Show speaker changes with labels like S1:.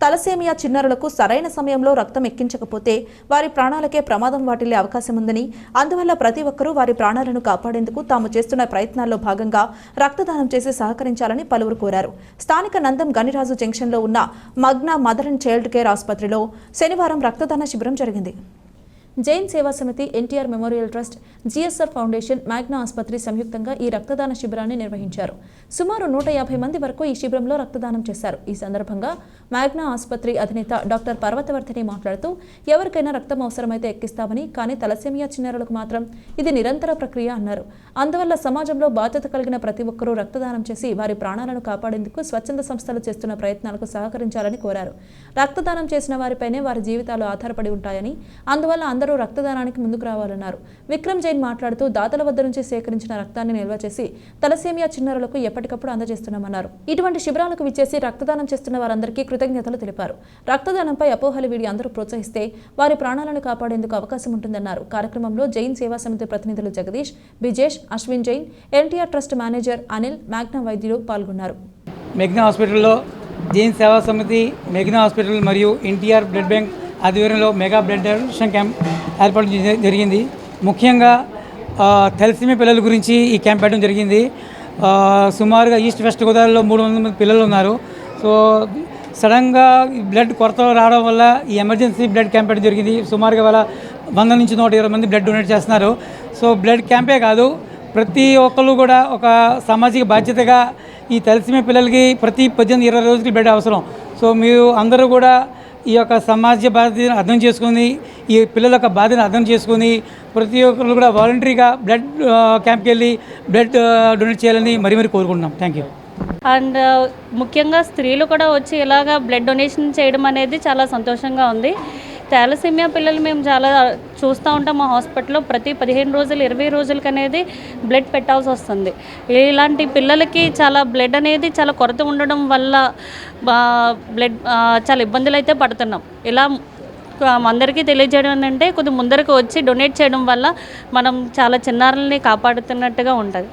S1: Thalassemia చిన్నారులకు సరైన సమయంలో రక్తం ఎక్కించకపోతే వారి ప్రాణాలకే ప్రమాదం వాటిల్లే అవకాశం ఉందని, అందువల్ల ప్రతి ఒక్కరూ వారి ప్రాణాలను కాపాడేందుకు తాము చేస్తున్న ప్రయత్నాల్లో భాగంగా రక్తదానం చేసి సహకరించాలని పలువురు కోరారు. స్థానిక నందం గనిరాజు జంక్షన్లో ఉన్న Magna mother and child care ఆసుపత్రిలో శనివారం రక్తదాన శిబిరం జరిగింది. జైన్ సేవా సమితి, NTR memorial trust, GSR foundation, Magna ఆసుపత్రి సంయుక్తంగా ఈ రక్తదాన శిబిరాన్ని నిర్వహించారు. సుమారు 150 మంది వరకు ఈ శిబిరంలో రక్తదానం చేశారు. ఈ సందర్భంగా మ్యాగ్నా ఆసుపత్రి అధినేత డాక్టర్ పర్వతవర్ధిని మాట్లాడుతూ, ఎవరికైనా రక్తం అవసరమైతే ఎక్కిస్తామని, కానీ తలసేమియా చిన్నారులకు మాత్రం ఇది నిరంతర ప్రక్రియ అన్నారు. అందువల్ల సమాజంలో బాధ్యత కలిగిన ప్రతి ఒక్కరూ రక్తదానం చేసి వారి ప్రాణాలను కాపాడేందుకు స్వచ్ఛంద సంస్థలు చేస్తున్న ప్రయత్నాలకు సహకరించాలని కోరారు. రక్తదానం చేసిన వారిపైనే వారి జీవితాలు ఆధారపడి ఉంటాయని, అందువల్ల అందరూ రక్తదానానికి ముందుకు రావాలన్నారు. విక్రమ్ జైన్ మాట్లాడుతూ, దాతల వద్ద నుంచి సేకరించిన రక్తాన్ని నిల్వ చేసి తలసేమియా చిన్నారులకు ఎప్పటికప్పుడు అందజేస్తున్నామన్నారు. ఇటువంటి శిబిరాలకు విచ్చేసి రక్తదానం చేస్తున్న వారందరికీ కృతజ్ఞతలు తెలిపారు. రక్తదానంపై అపోహలు వీడి అందరూ ప్రోత్సహిస్తే వారి ప్రాణాలను కాపాడేందుకు అవకాశం ఉంటుందన్నారు. కార్యక్రమంలో జైన్ సేవా సమితి ప్రతినిధులు Jagadish, Vijesh, Ashwin Jain, NTR trust manager Anil, Magna వైద్యులు పాల్గొన్నారు.
S2: మెగ్నా హాస్పిటల్లో జైన్ సేవా సమితి, మెగ్నా హాస్పిటల్ మరియు ఎన్టీఆర్ బ్లడ్ బ్యాంక్ ఆధ్వర్యంలో మెగా బ్లడ్ డొనేషన్ క్యాంప్ ఏర్పాటు జరిగింది. ముఖ్యంగా తలసేమియా పిల్లల గురించి ఈ క్యాంప్ పెట్టడం జరిగింది. సుమారుగా ఈస్ట్ వెస్ట్ గోదావరిలో 300 మంది పిల్లలు ఉన్నారు. సో సడన్గా బ్లడ్ కొరత రావడం వల్ల ఈ ఎమర్జెన్సీ బ్లడ్ క్యాంప్ పెట్టడం జరిగింది. సుమారుగా వాళ్ళ 100 నుంచి 120 మంది బ్లడ్ డొనేట్ చేస్తున్నారు. సో బ్లడ్ క్యాంపే కాదు, ప్రతి ఒక్కరు కూడా ఒక సామాజిక బాధ్యతగా ఈ తలసేమియా పిల్లలకి ప్రతి 18-20 రోజులకి బ్లడ్ అవసరం. సో మీరు అందరూ కూడా ఈ యొక్క సమాజ బాధ్యతను అర్థం చేసుకొని, ఈ పిల్లల యొక్క బాధ్యతను అర్థం చేసుకొని ప్రతి ఒక్కరు కూడా వాలంటరీగా బ్లడ్ క్యాంప్కి వెళ్ళి బ్లడ్ డొనేట్ చేయాలని మరీ కోరుకుంటున్నాం. Thank you.
S3: అండ్ ముఖ్యంగా స్త్రీలు కూడా వచ్చి ఇలాగా బ్లడ్ డొనేషన్ చేయడం అనేది చాలా సంతోషంగా ఉంది. తలసేమియా పిల్లలు మేము చాలా చూస్తూ ఉంటాం. మా హాస్పిటల్లో ప్రతి 15 రోజులు 20 రోజులకి అనేది బ్లడ్ పెట్టాల్సి వస్తుంది. ఇలాంటి పిల్లలకి చాలా బ్లడ్ అనేది చాలా కొరత ఉండడం వల్ల బ్లడ్ చాలా ఇబ్బందులు అయితే పడుతున్నాం. ఇలా అందరికీ తెలియజేయడం ఏంటంటే, కొద్దిగా ముందరకు వచ్చి డొనేట్ చేయడం వల్ల మనం చాలా చిన్నారుల్ని కాపాడుతున్నట్టుగా ఉంటుంది.